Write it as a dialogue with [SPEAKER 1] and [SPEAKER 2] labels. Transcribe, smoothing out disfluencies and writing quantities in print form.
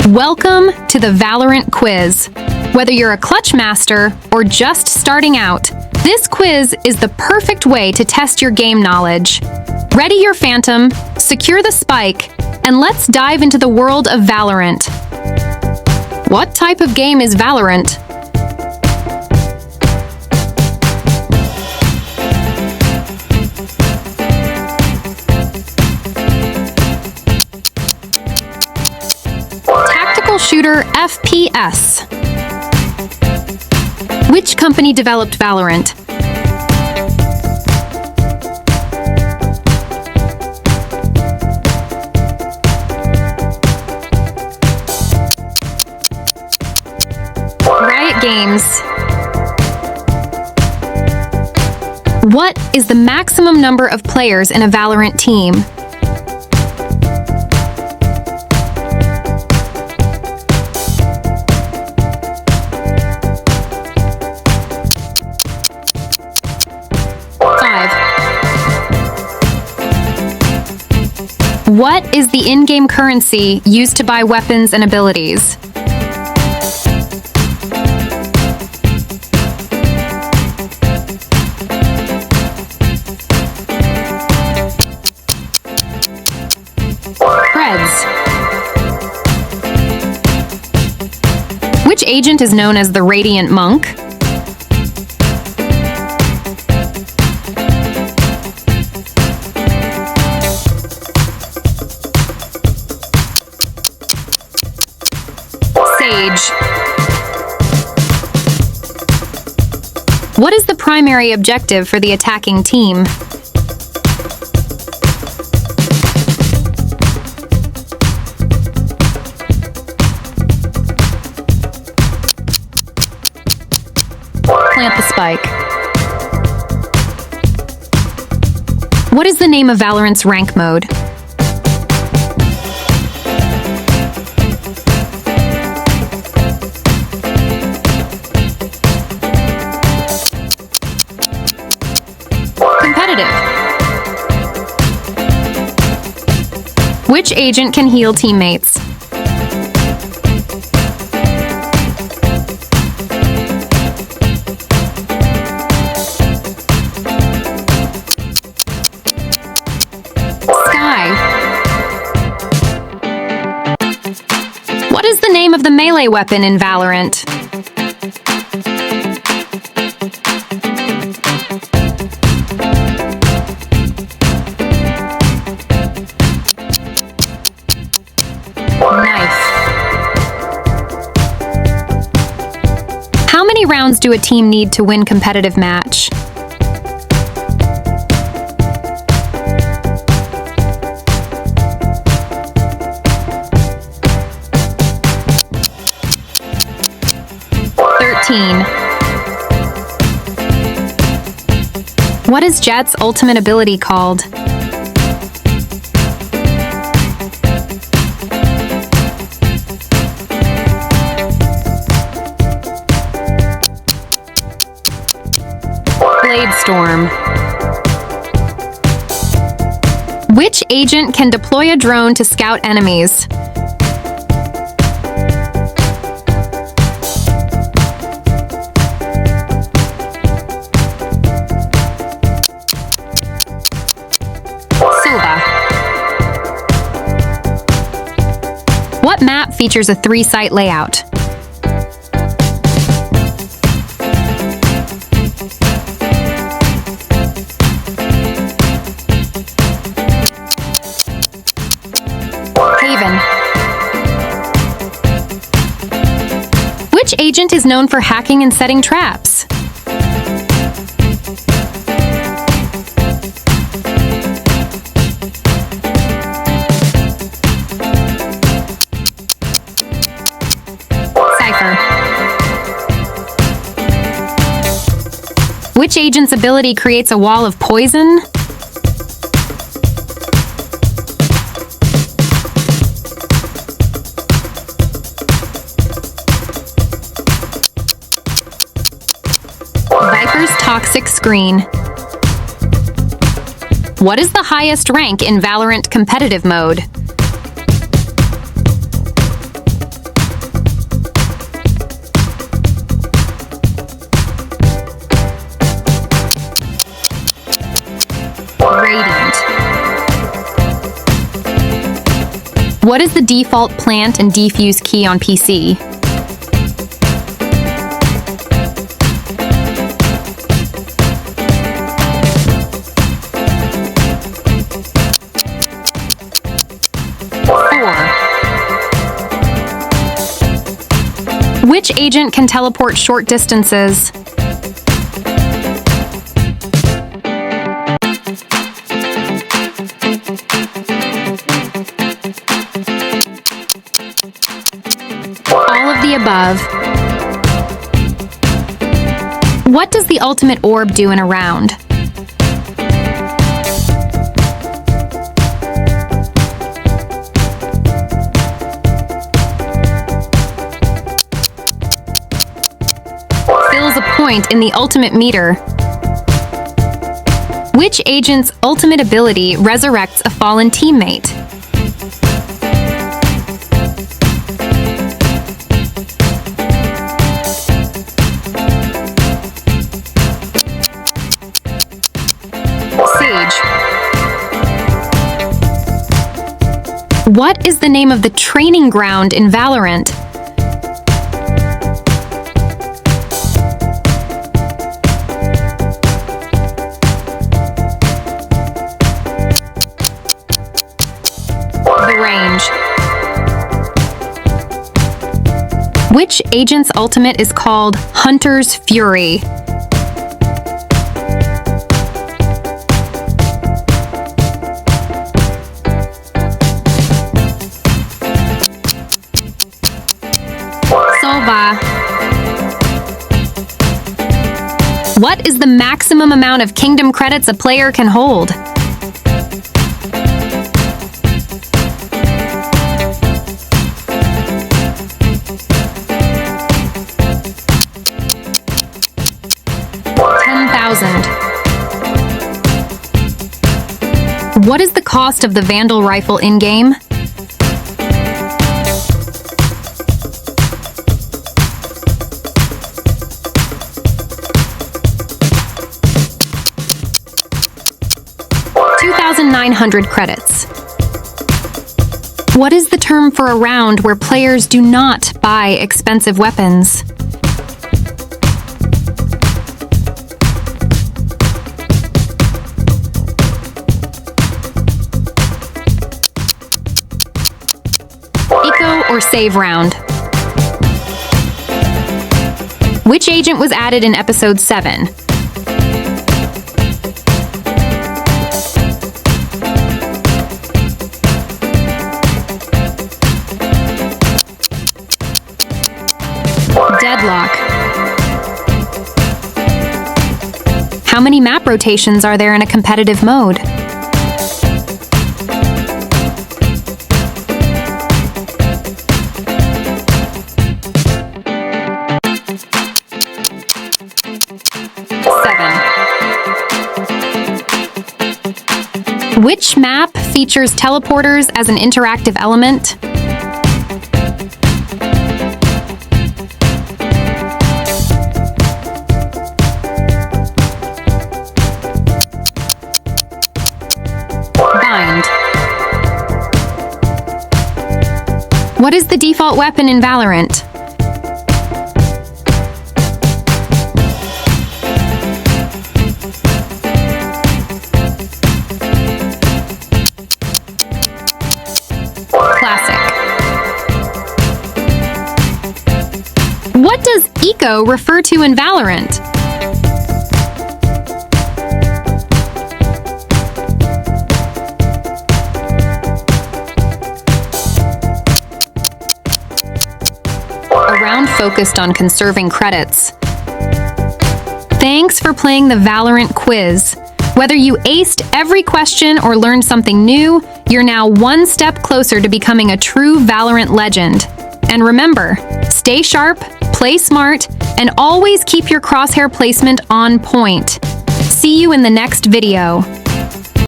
[SPEAKER 1] Welcome to the Valorant quiz. Whether you're a clutch master or just starting out, this quiz is the perfect way to test your game knowledge. Ready your Phantom, secure the spike, and let's dive into the world of Valorant. What type of game is Valorant? Tactical shooter FPS. Which company developed Valorant? Riot Games. What is the maximum number of players in a Valorant team? What is the in-game currency used to buy weapons and abilities? Creds. Which agent is known as the Radiant Monk? What is the primary objective for the attacking team? Plant the spike. What is the name of Valorant's rank mode? Which agent can heal teammates? Sky. What is the name of the melee weapon in Valorant? How many rounds do a team need to win competitive match? What is Jett's ultimate ability called? Storm. Which agent can deploy a drone to scout enemies? Silva. What map features a 3-site layout? Which agent is known for hacking and setting traps? Cypher. Which agent's ability creates a wall of poison? Toxic Screen. What is the highest rank in Valorant competitive mode? What is the default plant and defuse key on PC? Which agent can teleport short distances? All of the above. What does the ultimate orb do in a round? Fills a point in the ultimate meter. Which agent's ultimate ability resurrects a fallen teammate? Sage. What is the name of the training ground in Valorant? The range. Which agent's ultimate is called Hunter's Fury? Sova. What is the maximum amount of kingdom credits a player can hold? What is the cost of the Vandal rifle in-game? $2,900 credits. What is the term for a round where players do not buy expensive weapons? Eco or save round? Which agent was added in episode 7? Deadlock. How many map rotations are there in a competitive mode? Which map features teleporters as an interactive element? Bind. What is the default weapon in Valorant? What does eco refer to in Valorant? A round focused on conserving credits. Thanks for playing the Valorant quiz. Whether you aced every question or learned something new, you're now one step closer to becoming a true Valorant legend. And remember, stay sharp, play smart, and always keep your crosshair placement on point. See you in the next video.